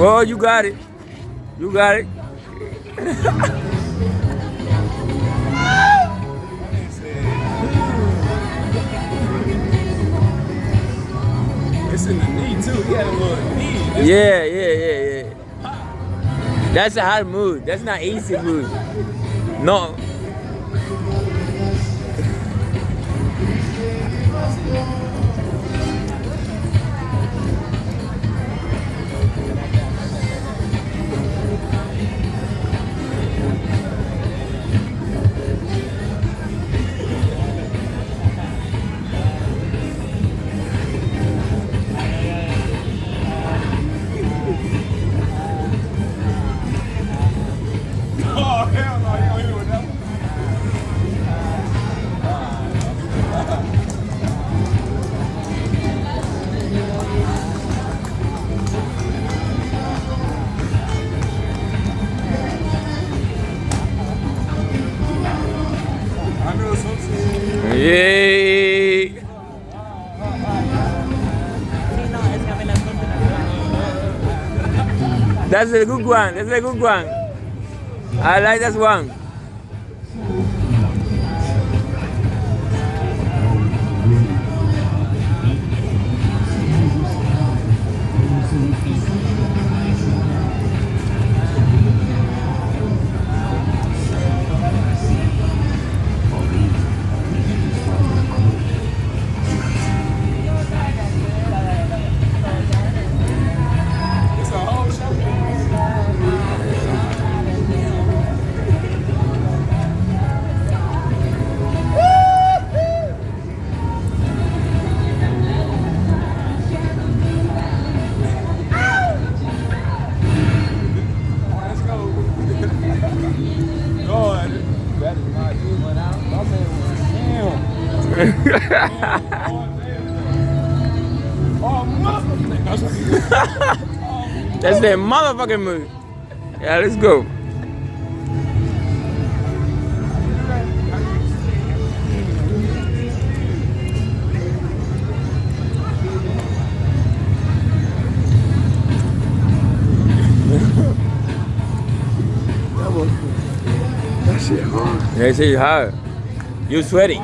Oh, you got it. You got it. It's in the knee too. He had a little knee. Yeah. That's a hard mood. That's not easy mood. No. Oh, hell no. You gonna hit it with that one? I knew it was something. Yay. That's a good one. That's a good one. I like that one. It's a whole show. Let's go. God, that is not good. Went out. I said, damn. Oh, motherfucker. That's the motherfucking mood. Yeah, let's go. That shit hard. That shit hard. You sweaty.